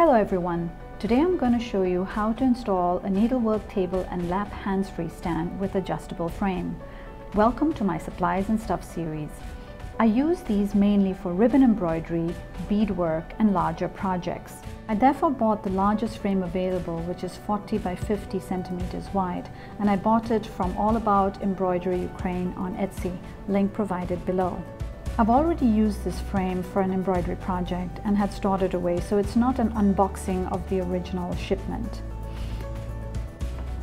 Hello everyone! Today I'm going to show you how to install a needlework table and lap hands-free stand with adjustable frame. Welcome to my Supplies and Stuff series. I use these mainly for ribbon embroidery, beadwork and larger projects. I therefore bought the largest frame available, which is 40 by 50 centimeters wide, and I bought it from All About Embroidery Ukraine on Etsy, link provided below. I've already used this frame for an embroidery project and had stored it away, so it's not an unboxing of the original shipment.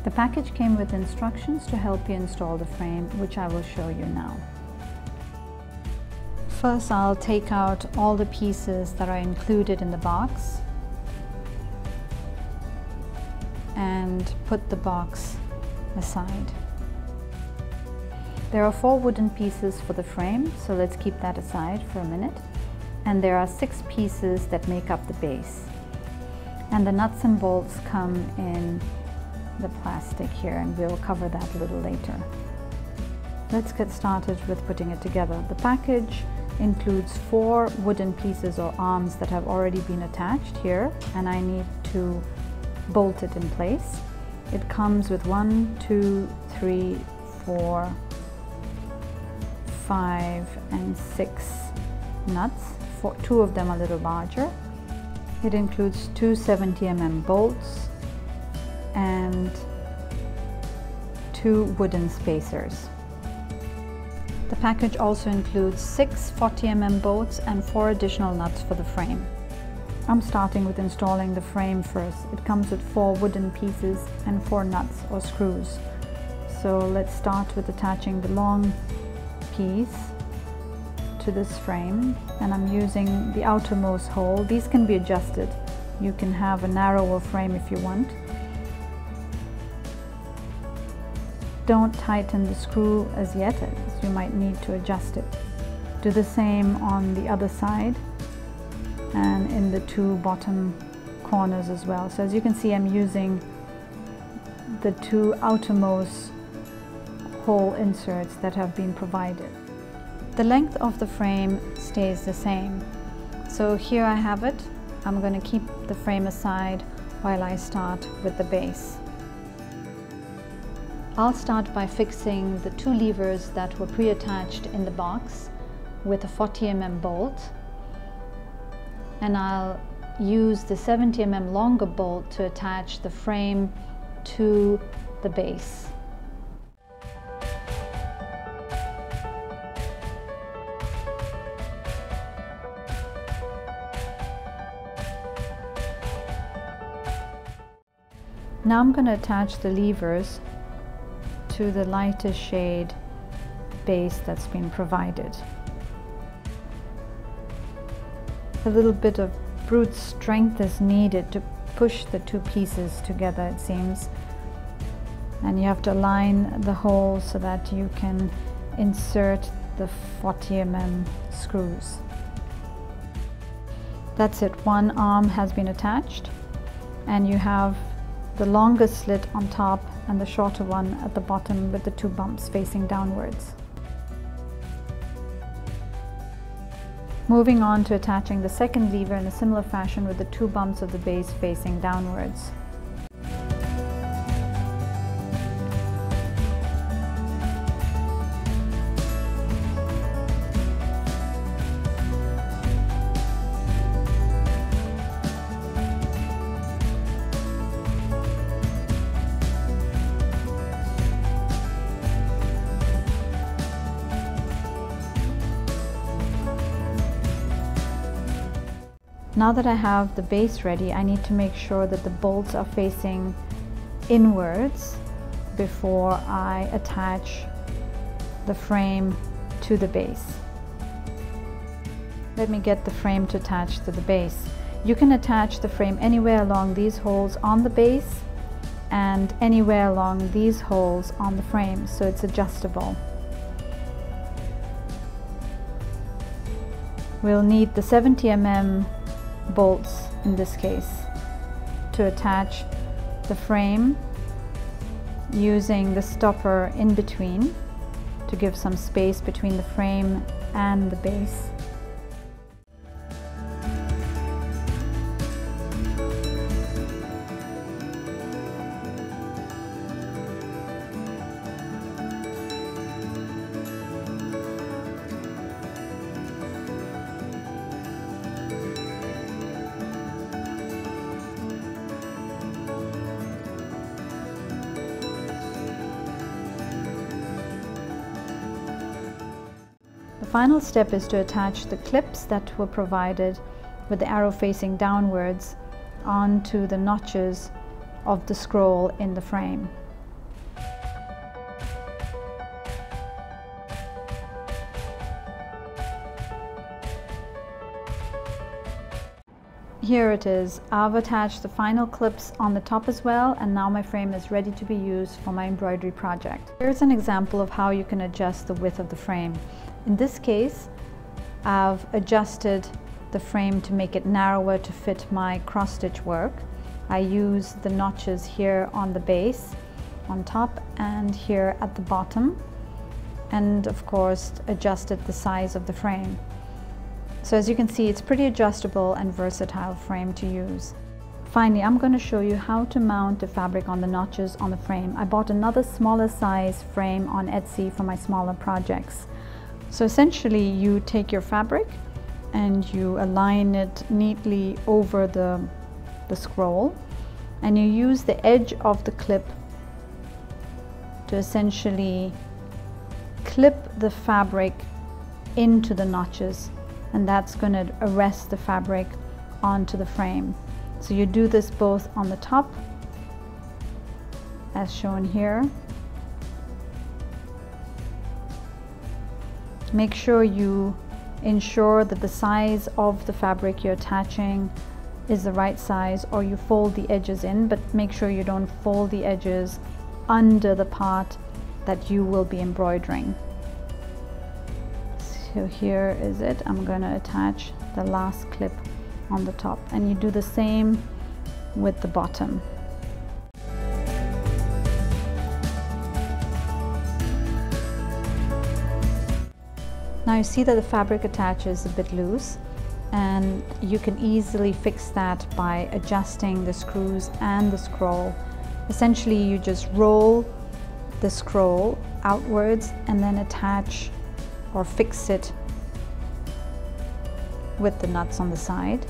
The package came with instructions to help you install the frame, which I will show you now. First, I'll take out all the pieces that are included in the box and put the box aside. There are 4 wooden pieces for the frame, so let's keep that aside for a minute. And there are 6 pieces that make up the base. And the nuts and bolts come in the plastic here, and we'll cover that a little later. Let's get started with putting it together. The package includes 4 wooden pieces or arms that have already been attached here, and I need to bolt it in place. It comes with 1, 2, 3, 4, 5 and 6 nuts. 2 of them are a little larger. It includes 2 70mm bolts and 2 wooden spacers. The package also includes 6 40mm bolts and 4 additional nuts for the frame. I'm starting with installing the frame first. It comes with 4 wooden pieces and 4 nuts or screws. So let's start with attaching the long piece to this frame, and I'm using the outermost hole. These can be adjusted. You can have a narrower frame if you want. Don't tighten the screw as yet, as you might need to adjust it. Do the same on the other side and in the 2 bottom corners as well. So as you can see, I'm using the 2 outermost hole inserts that have been provided. The length of the frame stays the same. So here I have it. I'm going to keep the frame aside while I start with the base. I'll start by fixing the 2 levers that were pre-attached in the box with a 40mm bolt, and I'll use the 70mm longer bolt to attach the frame to the base. Now I'm going to attach the levers to the lighter shade base that's been provided. A little bit of brute strength is needed to push the 2 pieces together, it seems. And you have to align the hole so that you can insert the 40mm screws. That's it, 1 arm has been attached, and you have the longer slit on top and the shorter one at the bottom with the 2 bumps facing downwards. Moving on to attaching the second lever in a similar fashion with the 2 bumps of the base facing downwards. Now that I have the base ready, I need to make sure that the bolts are facing inwards before I attach the frame to the base. Let me get the frame to attach to the base. You can attach the frame anywhere along these holes on the base and anywhere along these holes on the frame, so it's adjustable. We'll need the 70mm bolts in this case to attach the frame, using the stopper in between to give some space between the frame and the base. final step is to attach the clips that were provided with the arrow facing downwards onto the notches of the scroll in the frame. Here it is. I've attached the final clips on the top as well, and now my frame is ready to be used for my embroidery project. Here's an example of how you can adjust the width of the frame. In this case, I've adjusted the frame to make it narrower to fit my cross stitch work. I use the notches here on the base, on top, and here at the bottom, and of course adjusted the size of the frame. So as you can see, it's pretty adjustable and versatile frame to use. Finally, I'm going to show you how to mount the fabric on the notches on the frame. I bought another smaller size frame on Etsy for my smaller projects. So essentially you take your fabric and you align it neatly over the scroll, and you use the edge of the clip to essentially clip the fabric into the notches, and that's going to arrest the fabric onto the frame. So you do this both on the top as shown here. Make sure you ensure that the size of the fabric you're attaching is the right size, or you fold the edges in, but make sure you don't fold the edges under the part that you will be embroidering. So here is it. I'm going to attach the last clip on the top, and you do the same with the bottom. Now you see that the fabric attaches a bit loose, and you can easily fix that by adjusting the screws and the scroll. Essentially you just roll the scroll outwards and then attach or fix it with the nuts on the side,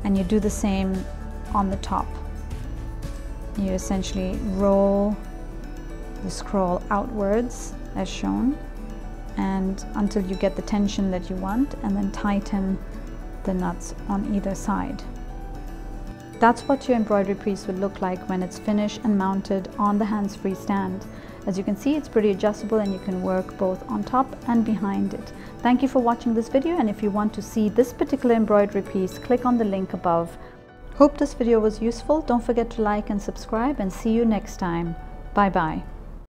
and you do the same on the top. You essentially roll the scroll outwards as shown, and until you get the tension that you want, and then tighten the nuts on either side. That's what your embroidery piece would look like when it's finished and mounted on the hands-free stand. As you can see, it's pretty adjustable and you can work both on top and behind it. Thank you for watching this video, and if you want to see this particular embroidery piece, click on the link above. Hope this video was useful. Don't forget to like and subscribe, and see you next time. Bye bye.